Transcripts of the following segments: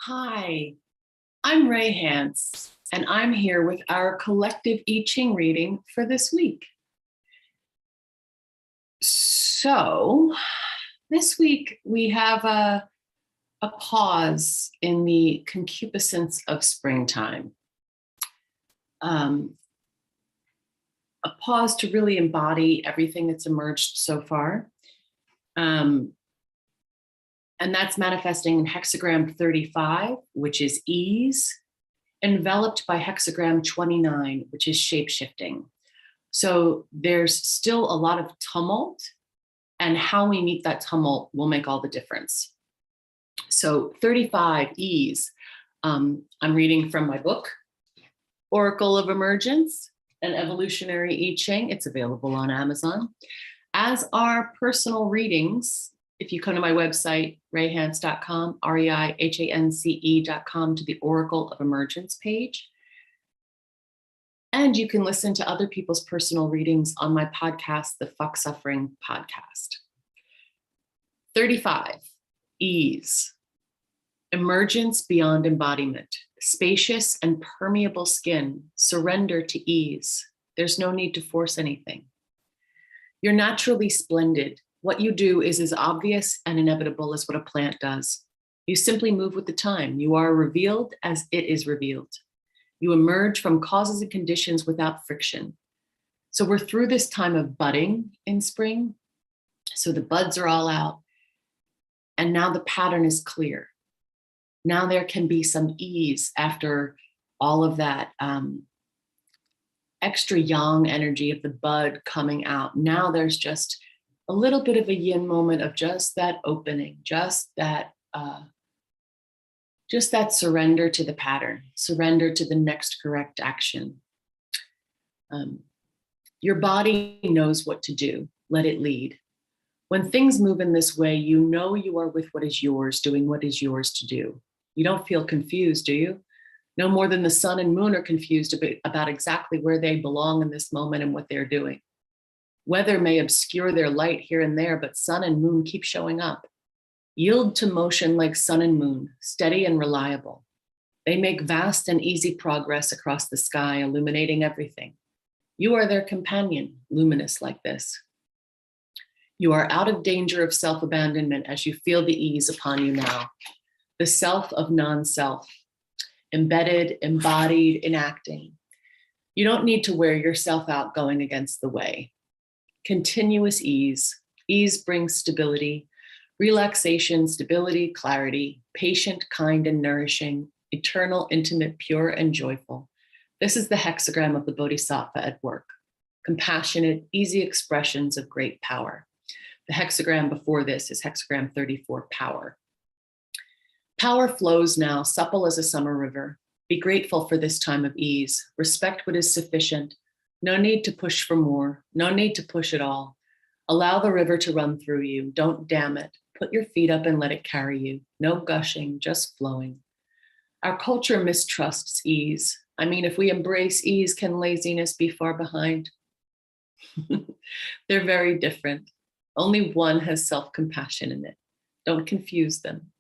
Hi, I'm Hance, and I'm here with our collective I Ching reading for this week. So, this week we have a pause in the concupiscence of springtime. A pause to really embody everything that's emerged so far. And that's manifesting in hexagram 35, which is ease, enveloped by hexagram 29, which is shapeshifting. So there's still a lot of tumult, and how we meet that tumult will make all the difference. So 35, ease. I'm reading from my book, Oracle of Emergence, an evolutionary I Ching. It's available on Amazon. As are personal readings. If you come to my website, reihance.com, reihance.com, to the Oracle of Emergence page. And you can listen to other people's personal readings on my podcast, the Fuck Suffering Podcast. 35, ease. Emergence beyond embodiment. Spacious and permeable skin. Surrender to ease. There's no need to force anything. You're naturally splendid. What you do is as obvious and inevitable as what a plant does. You simply move with the time. You are revealed as it is revealed. You emerge from causes and conditions without friction. So we're through this time of budding in spring. So the buds are all out. And now the pattern is clear. Now there can be some ease after all of that extra yang energy of the bud coming out. Now there's just a little bit of a yin moment of just that opening, just that surrender to the pattern, surrender to the next correct action. Your body knows what to do. Let it lead. When things move in this way, you know you are with what is yours, doing what is yours to do. You don't feel confused, do you? No more than the sun and moon are confused about exactly where they belong in this moment and what they're doing. Weather may obscure their light here and there, but sun and moon keep showing up. Yield to motion like sun and moon, steady and reliable. They make vast and easy progress across the sky, illuminating everything. You are their companion, luminous like this. You are out of danger of self-abandonment as you feel the ease upon you now. The self of non-self, embedded, embodied, enacting. You don't need to wear yourself out going against the way. Continuous ease. Ease brings stability, relaxation, stability, clarity, patient, kind, and nourishing, eternal, intimate, pure, and joyful. This is the hexagram of the Bodhisattva at work. Compassionate, easy expressions of great power. The hexagram before this is hexagram 34, power. Power flows now, supple as a summer river. Be grateful for this time of ease. Respect what is sufficient. No need to push for more. No need to push at all. Allow the river to run through you. Don't dam it. Put your feet up and let it carry you. No gushing, just flowing. Our culture mistrusts ease. I mean, if we embrace ease, can laziness be far behind? They're very different. Only one has self-compassion in it. Don't confuse them.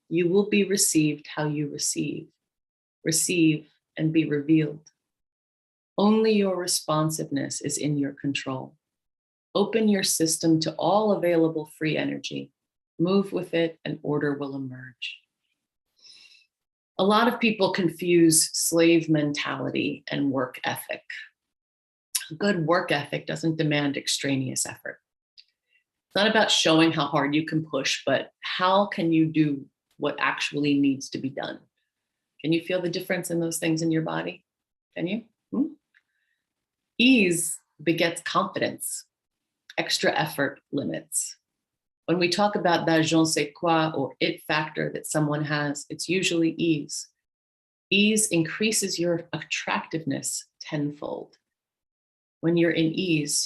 You will be received how you receive. Receive and be revealed. Only your responsiveness is in your control. Open your system to all available free energy. Move with it and order will emerge. A lot of people confuse slave mentality and work ethic. A good work ethic doesn't demand extraneous effort. It's not about showing how hard you can push, but how can you do what actually needs to be done? Can you feel the difference in those things in your body? Can you? Ease begets confidence. Extra effort limits. When we talk about that je ne sais quoi or it factor that someone has, it's usually ease. Ease increases your attractiveness tenfold. When you're in ease,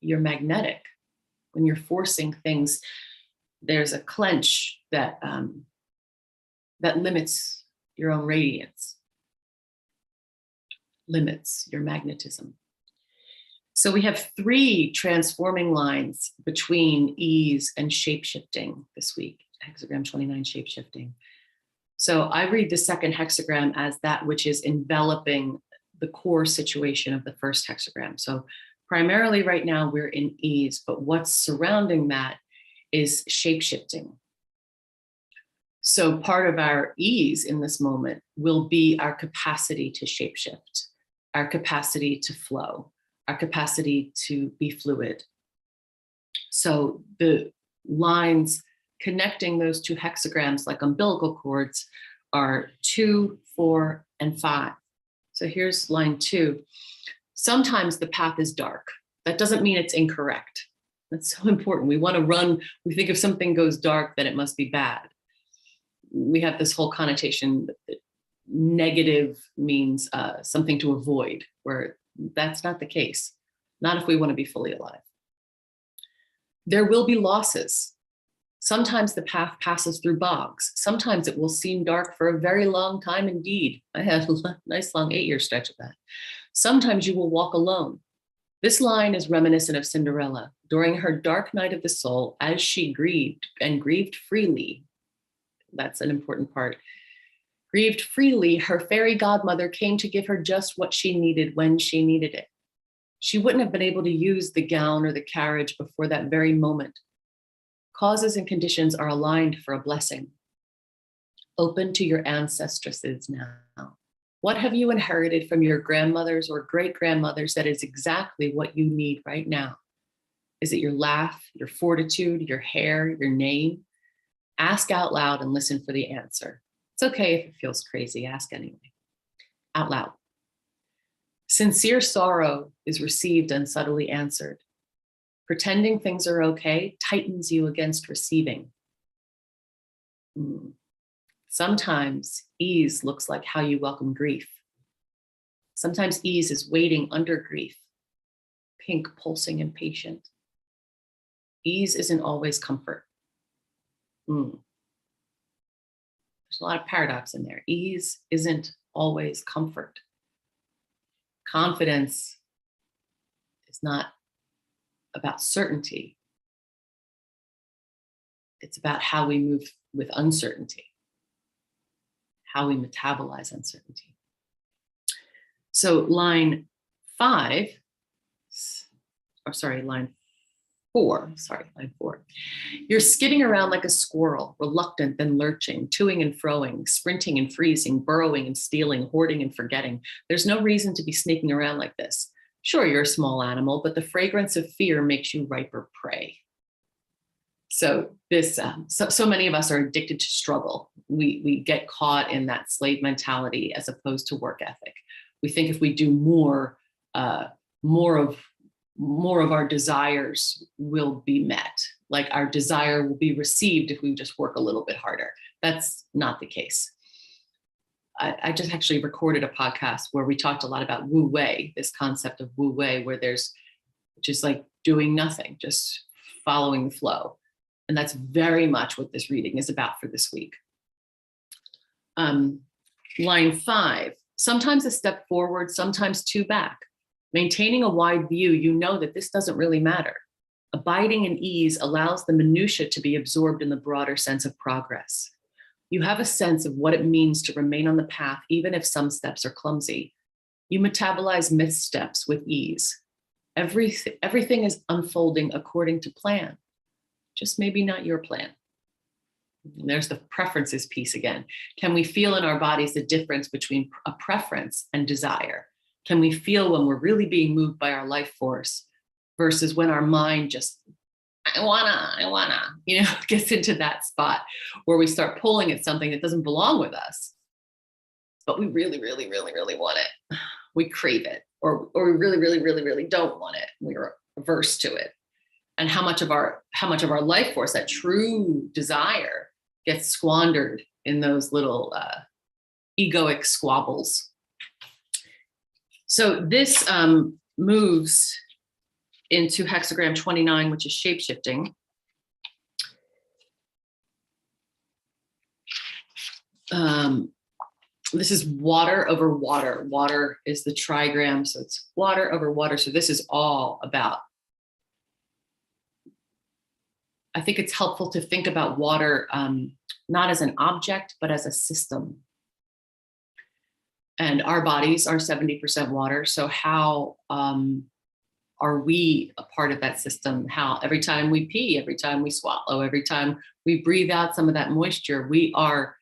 you're magnetic. When you're forcing things, there's a clench that limits your own radiance, limits your magnetism. So we have 3 transforming lines between ease and shapeshifting this week, hexagram 29, shapeshifting. So I read the second hexagram as that which is enveloping the core situation of the first hexagram. So primarily right now we're in ease, but what's surrounding that is shapeshifting. So part of our ease in this moment will be our capacity to shapeshift, our capacity to flow, our capacity to be fluid. So the lines connecting those two hexagrams like umbilical cords are 2, 4, and 5. So here's line 2. Sometimes the path is dark. That doesn't mean it's incorrect. That's so important. We want to run. We think if something goes dark, then it must be bad. We have this whole connotation that negative means something to avoid, where that's not the case. Not if we want to be fully alive. There will be losses. Sometimes the path passes through bogs. Sometimes it will seem dark for a very long time indeed. I had a nice long 8-year stretch of that. Sometimes you will walk alone. This line is reminiscent of Cinderella. During her dark night of the soul, as she grieved and grieved freely, that's an important part, grieved freely, her fairy godmother came to give her just what she needed when she needed it. She wouldn't have been able to use the gown or the carriage before that very moment. Causes and conditions are aligned for a blessing. Open to your ancestresses now. What have you inherited from your grandmothers or great-grandmothers that is exactly what you need right now? Is it your laugh, your fortitude, your hair, your name? Ask out loud and listen for the answer. It's okay if it feels crazy, ask anyway. Out loud. Sincere sorrow is received and subtly answered. Pretending things are okay tightens you against receiving. Sometimes ease looks like how you welcome grief. Sometimes ease is waiting under grief, pink, pulsing, and patient. Ease isn't always comfort. There's a lot of paradox in there. Ease isn't always comfort. Confidence is not about certainty. It's about how we move with uncertainty, how we metabolize uncertainty. So line 4. You're skidding around like a squirrel, reluctant then lurching, toing and froing, sprinting and freezing, burrowing and stealing, hoarding and forgetting. There's no reason to be sneaking around like this. Sure, you're a small animal, but the fragrance of fear makes you riper prey. So this, so many of us are addicted to struggle. We get caught in that slave mentality as opposed to work ethic. We think if we do more of our desires will be met. Like our desire will be received if we just work a little bit harder. That's not the case. I just actually recorded a podcast where we talked a lot about Wu Wei, this concept of Wu Wei, where there's just like doing nothing, just following the flow. And that's very much what this reading is about for this week. Line 5, sometimes a step forward, sometimes 2 back. Maintaining a wide view, you know that this doesn't really matter. Abiding in ease allows the minutia to be absorbed in the broader sense of progress. You have a sense of what it means to remain on the path, even if some steps are clumsy. You metabolize missteps with ease. Everything is unfolding according to plan, just maybe not your plan. And there's the preferences piece again. Can we feel in our bodies the difference between a preference and desire? Can we feel when we're really being moved by our life force versus when our mind just, I wanna, gets into that spot where we start pulling at something that doesn't belong with us, but we really, really, really, really want it. We crave it, or we really, really, really, really don't want it. We're averse to it. And how much of our life force, that true desire, gets squandered in those little egoic squabbles. So this moves into hexagram 29, which is shapeshifting. This is water over water. Water is the trigram, so it's water over water. So this is all about, I think it's helpful to think about water not as an object, but as a system. And our bodies are 70% water. So how are we a part of that system? How every time we pee, every time we swallow, every time we breathe out some of that moisture, we are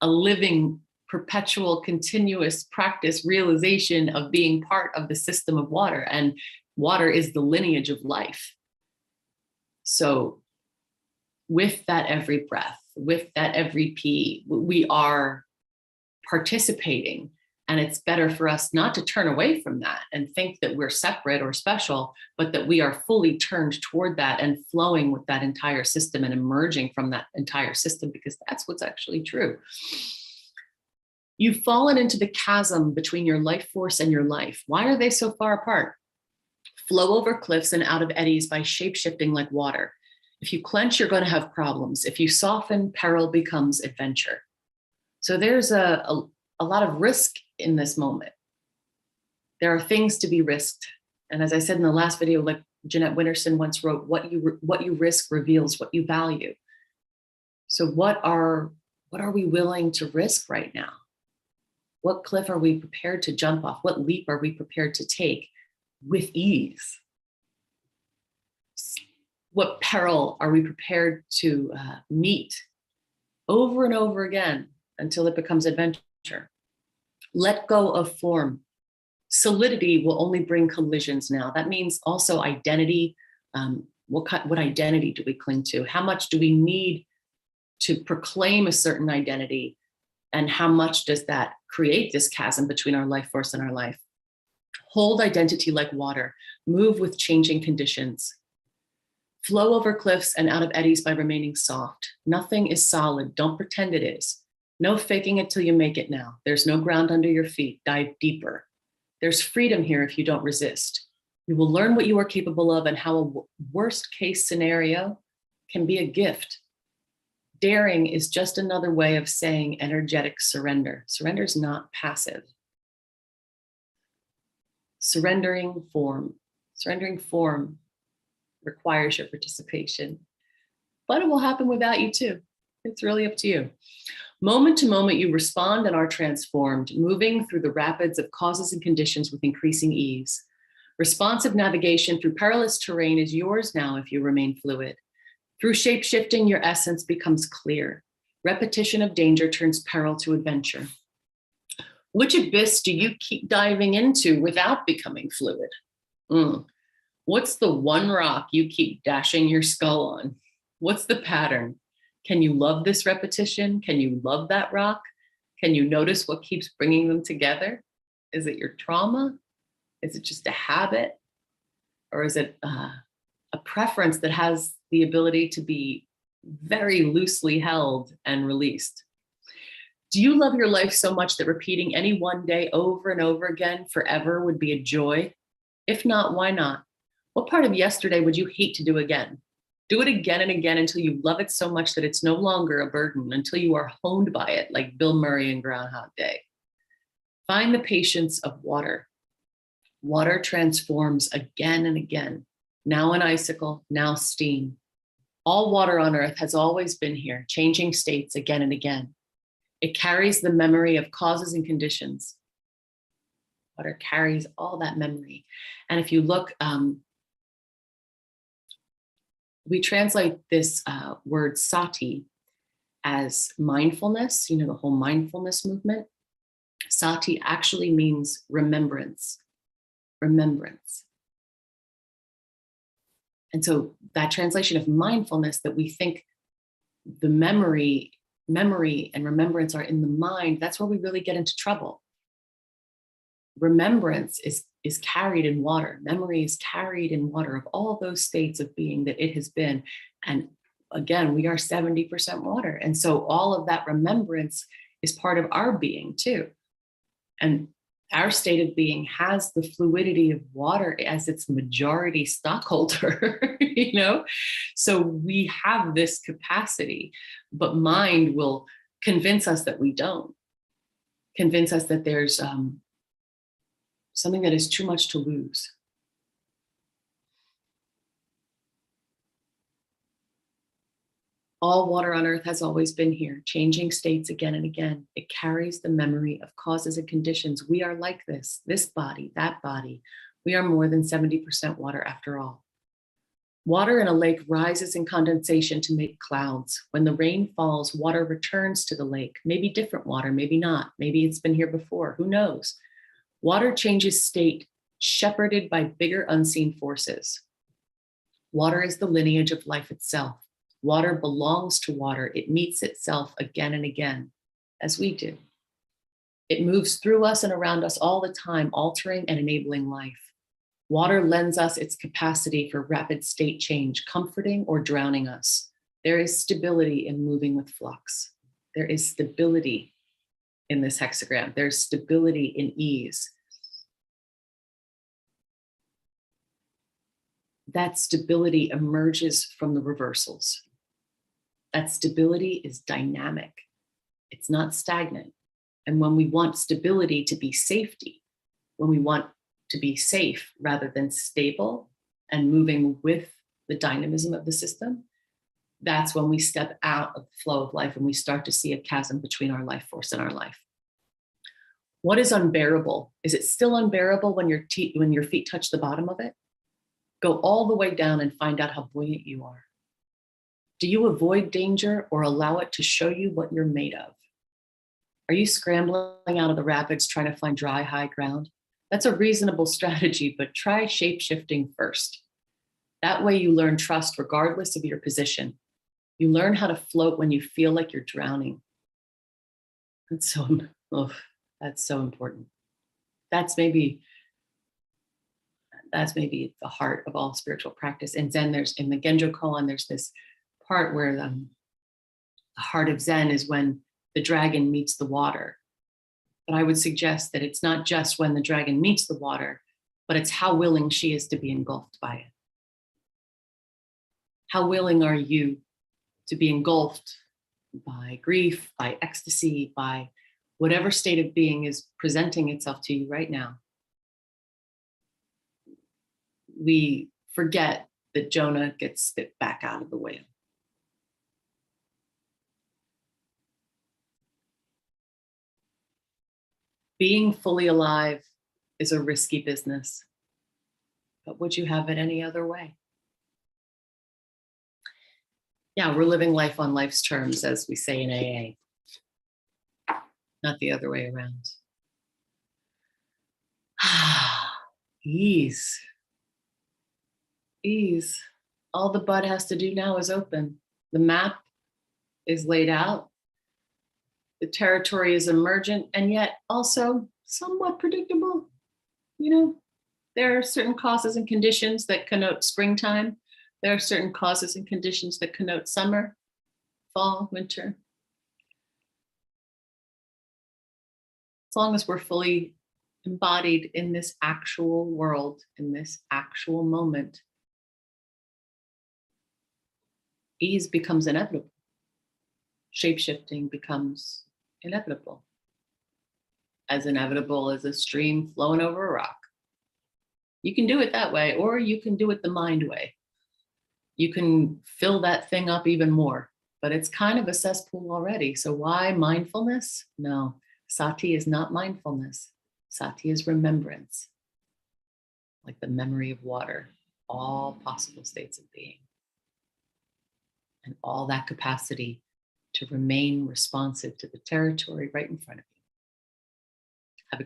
a living, perpetual, continuous practice realization of being part of the system of water. And water is the lineage of life. So with that every breath, with that every pee, we are participating. And it's better for us not to turn away from that and think that we're separate or special, but that we are fully turned toward that and flowing with that entire system and emerging from that entire system, because that's what's actually true. You've fallen into the chasm between your life force and your life. Why are they so far apart? Flow over cliffs and out of eddies by shape-shifting like water. If you clench, you're going to have problems. If you soften, peril becomes adventure. So there's a lot of risk in this moment. There are things to be risked. And as I said in the last video, like Jeanette Winterson once wrote, what you risk reveals what you value. So what are we willing to risk right now? What cliff are we prepared to jump off? What leap are we prepared to take with ease? What peril are we prepared to meet over and over again until it becomes adventure? Let go of form. Solidity will only bring collisions now. That means also identity. What identity do we cling to? How much do we need to proclaim a certain identity? And how much does that create this chasm between our life force and our life? Hold identity like water. Move with changing conditions. Flow over cliffs and out of eddies by remaining soft. Nothing is solid. Don't pretend it is. No faking it till you make it now. There's no ground under your feet. Dive deeper. There's freedom here if you don't resist. You will learn what you are capable of and how a worst case scenario can be a gift. Daring is just another way of saying energetic surrender. Surrender is not passive. Surrendering form requires your participation, but it will happen without you too. It's really up to you. Moment to moment, you respond and are transformed, moving through the rapids of causes and conditions with increasing ease. Responsive navigation through perilous terrain is yours now if you remain fluid. Through shape-shifting, your essence becomes clear. Repetition of danger turns peril to adventure. Which abyss do you keep diving into without becoming fluid? What's the one rock you keep dashing your skull on? What's the pattern? Can you love this repetition? Can you love that rock? Can you notice what keeps bringing them together? Is it your trauma? Is it just a habit? Or is it a preference that has the ability to be very loosely held and released? Do you love your life so much that repeating any one day over and over again forever would be a joy? If not, why not? What part of yesterday would you hate to do again? Do it again and again until you love it so much that it's no longer a burden, until you are honed by it, like Bill Murray in Groundhog Day. Find the patience of water. Water transforms again and again. Now an icicle, now steam. All water on earth has always been here, changing states again and again. It carries the memory of causes and conditions. Water carries all that memory. And if you look, we translate this word sati as mindfulness, you know, the whole mindfulness movement. Sati actually means remembrance, remembrance. And so that translation of mindfulness, that we think the memory and remembrance are in the mind, that's where we really get into trouble. Remembrance is carried in water. Memory is carried in water of all those states of being that it has been. And again, we are 70% water. And so all of that remembrance is part of our being too. And our state of being has the fluidity of water as its majority stockholder, you know? So we have this capacity, but mind will convince us that we don't. Convince us that there's something that is too much to lose. All water on earth has always been here, changing states again and again. It carries the memory of causes and conditions. We are like this body, that body. We are more than 70% water after all. Water in a lake rises in condensation to make clouds. When the rain falls, water returns to the lake. Maybe different water, maybe not. Maybe it's been here before, who knows? Water changes state, shepherded by bigger unseen forces. Water is the lineage of life itself. Water belongs to water. It meets itself again and again, as we do. It moves through us and around us all the time, altering and enabling life. Water lends us its capacity for rapid state change, comforting or drowning us. There is stability in moving with flux. There is stability in this hexagram. There's stability in ease. That stability emerges from the reversals. That stability is dynamic. It's not stagnant. And when we want stability to be safety, when we want to be safe rather than stable and moving with the dynamism of the system, that's when we step out of the flow of life and we start to see a chasm between our life force and our life. What is unbearable? Is it still unbearable when your feet touch the bottom of it? Go all the way down and find out how buoyant you are. Do you avoid danger or allow it to show you what you're made of? Are you scrambling out of the rapids trying to find dry, high ground? That's a reasonable strategy, but try shape-shifting first. That way you learn trust regardless of your position. You learn how to float when you feel like you're drowning. That's so important. That's maybe the heart of all spiritual practice. And Zen, in the Genjo koan, there's this part where the heart of Zen is when the dragon meets the water. But I would suggest that it's not just when the dragon meets the water, but it's how willing she is to be engulfed by it. How willing are you to be engulfed by grief, by ecstasy, by whatever state of being is presenting itself to you right now? We forget that Jonah gets spit back out of the whale. Being fully alive is a risky business, but would you have it any other way? Yeah, we're living life on life's terms, as we say in AA, not the other way around. Ease. Ease. All the bud has to do now is open. The map is laid out. The territory is emergent and yet also somewhat predictable. You know, there are certain causes and conditions that connote springtime. There are certain causes and conditions that connote summer, fall, winter. As long as we're fully embodied in this actual world, in this actual moment, ease becomes inevitable. Shape-shifting becomes inevitable. As inevitable as a stream flowing over a rock. You can do it that way, or you can do it the mind way. You can fill that thing up even more, but it's kind of a cesspool already. So why mindfulness? No, sati is not mindfulness. Sati is remembrance, like the memory of water, all possible states of being. And all that capacity to remain responsive to the territory right in front of